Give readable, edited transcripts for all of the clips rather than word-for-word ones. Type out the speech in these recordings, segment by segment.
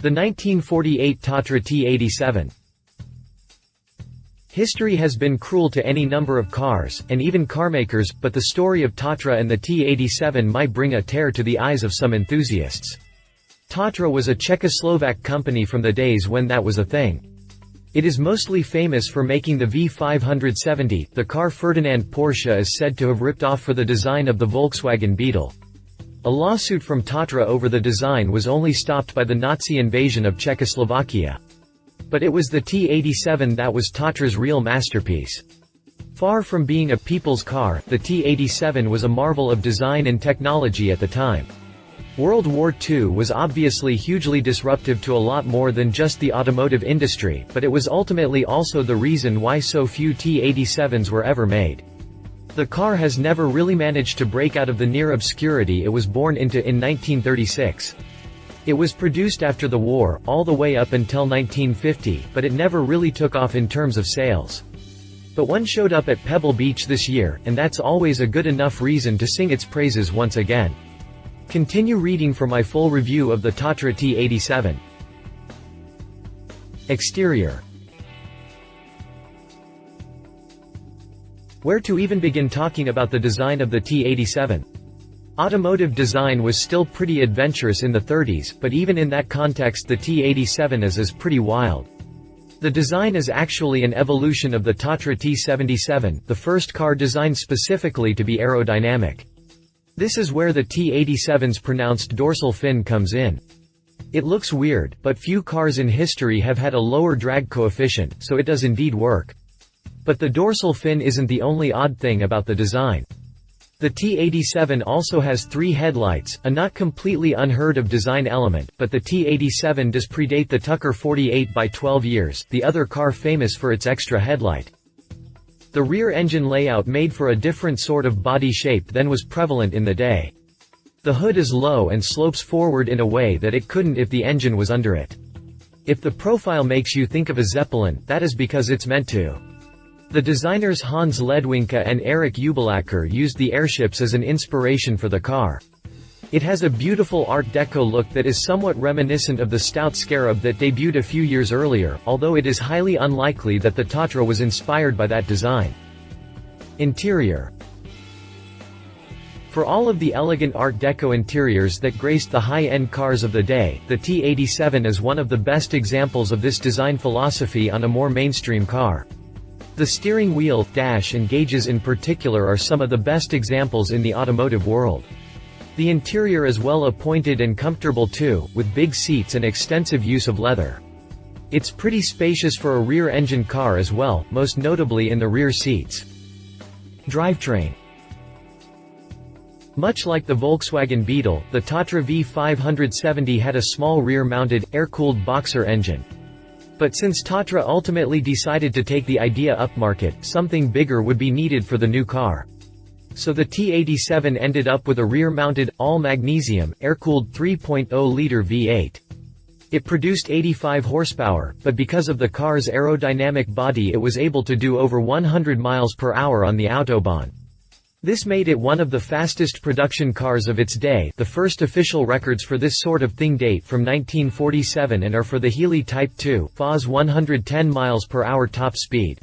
The 1948 Tatra T87. History has been cruel to any number of cars, and even carmakers, but the story of Tatra and the T87 might bring a tear to the eyes of some enthusiasts. Tatra was a Czechoslovak company from the days when that was a thing. It is mostly famous for making the V570, the car Ferdinand Porsche is said to have ripped off for the design of the Volkswagen Beetle. A lawsuit from Tatra over the design was only stopped by the Nazi invasion of Czechoslovakia. But it was the T87 that was Tatra's real masterpiece. Far from being a people's car, the T87 was a marvel of design and technology at the time. World War II was obviously hugely disruptive to a lot more than just the automotive industry, but it was ultimately also the reason why so few T87s were ever made. The car has never really managed to break out of the near-obscurity it was born into in 1936. It was produced after the war, all the way up until 1950, but it never really took off in terms of sales. But one showed up at Pebble Beach this year, and that's always a good enough reason to sing its praises once again. Continue reading for my full review of the Tatra T87. Exterior. Where to even begin talking about the design of the T87? Automotive design was still pretty adventurous in the 30s, but even in that context the T87 is pretty wild. The design is actually an evolution of the Tatra T77, the first car designed specifically to be aerodynamic. This is where the T87's pronounced dorsal fin comes in. It looks weird, but few cars in history have had a lower drag coefficient, so it does indeed work. But the dorsal fin isn't the only odd thing about the design. The T87 also has 3 headlights, a not completely unheard of design element, but the T87 does predate the Tucker 48 by 12 years, the other car famous for its extra headlight. The rear engine layout made for a different sort of body shape than was prevalent in the day. The hood is low and slopes forward in a way that it couldn't if the engine was under it. If the profile makes you think of a Zeppelin, that is because it's meant to. The designers Hans Ledwinka and Erich Ubelacker used the airships as an inspiration for the car. It has a beautiful Art Deco look that is somewhat reminiscent of the stout Scarab that debuted a few years earlier, although it is highly unlikely that the Tatra was inspired by that design. Interior. For all of the elegant Art Deco interiors that graced the high-end cars of the day, the T87 is one of the best examples of this design philosophy on a more mainstream car. The steering wheel, dash and gauges in particular are some of the best examples in the automotive world. The interior is well appointed and comfortable too, with big seats and extensive use of leather. It's pretty spacious for a rear-engine car as well, most notably in the rear seats. Drivetrain. Much like the Volkswagen Beetle, the Tatra V570 had a small rear-mounted, air-cooled boxer engine. But since Tatra ultimately decided to take the idea upmarket, something bigger would be needed for the new car. So the T87 ended up with a rear-mounted, all-magnesium, air-cooled 3.0-liter V8. It produced 85 horsepower, but because of the car's aerodynamic body it was able to do over 100 miles per hour on the Autobahn. This made it one of the fastest production cars of its day. The first official records for this sort of thing date from 1947 and are for the Healey Type II, FA's 110 miles per hour top speed.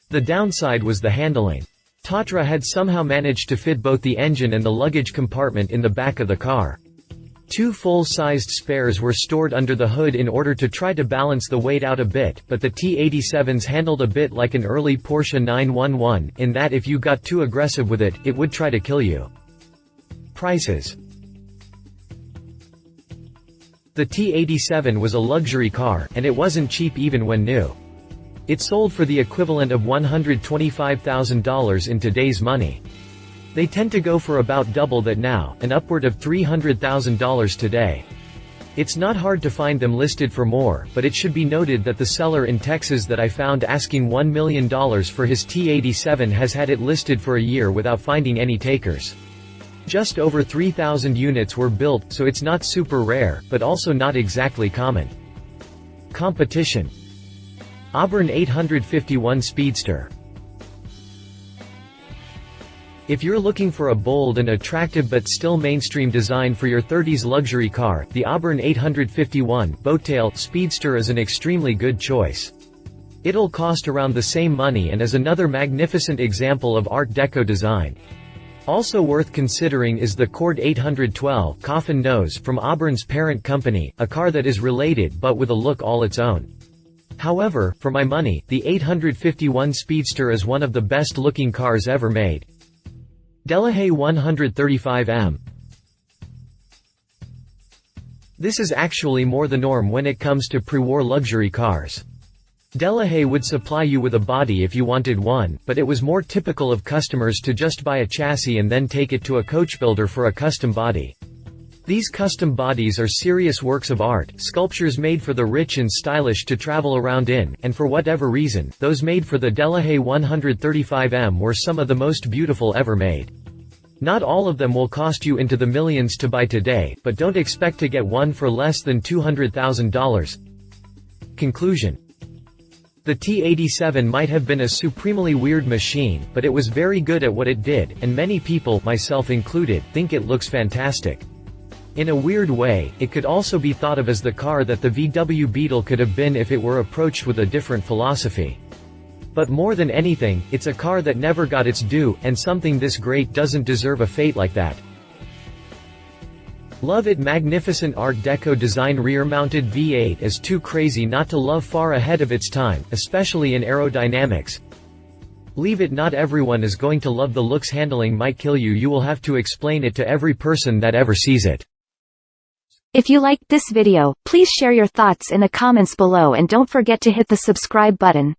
The downside was the handling. Tatra had somehow managed to fit both the engine and the luggage compartment in the back of the car. 2 full-sized spares were stored under the hood in order to try to balance the weight out a bit, but the T87s handled a bit like an early Porsche 911, in that if you got too aggressive with it, it would try to kill you. Prices. The T87 was a luxury car, and it wasn't cheap even when new. It sold for the equivalent of $125,000 in today's money. They tend to go for about double that now, and upward of $300,000 today. It's not hard to find them listed for more, but it should be noted that the seller in Texas that I found asking $1 million for his T87 has had it listed for a year without finding any takers. Just over 3,000 units were built, so it's not super rare, but also not exactly common. Competition. Auburn 851 Speedster. If you're looking for a bold and attractive but still mainstream design for your 30s luxury car, the Auburn 851 Boattail Speedster is an extremely good choice. It'll cost around the same money and is another magnificent example of Art Deco design. Also worth considering is the Cord 812 Coffin Nose from Auburn's parent company, a car that is related but with a look all its own. However, for my money, the 851 Speedster is one of the best-looking cars ever made. Delahaye 135M. This is actually more the norm when it comes to pre-war luxury cars. Delahaye would supply you with a body if you wanted one, but it was more typical of customers to just buy a chassis and then take it to a coach builder for a custom body. These custom bodies are serious works of art, sculptures made for the rich and stylish to travel around in, and for whatever reason, those made for the Delahaye 135M were some of the most beautiful ever made. Not all of them will cost you into the millions to buy today, but don't expect to get one for less than $200,000. Conclusion. The T87 might have been a supremely weird machine, but it was very good at what it did, and many people, myself included, think it looks fantastic. In a weird way, it could also be thought of as the car that the VW Beetle could have been if it were approached with a different philosophy. But more than anything, it's a car that never got its due, and something this great doesn't deserve a fate like that. Love it. Magnificent Art Deco design. Rear-mounted V8 is too crazy not to love. Far ahead of its time, especially in aerodynamics. Leave it. Not everyone is going to love the looks. Handling might kill you. You will have to explain it to every person that ever sees it. If you liked this video, please share your thoughts in the comments below and don't forget to hit the subscribe button.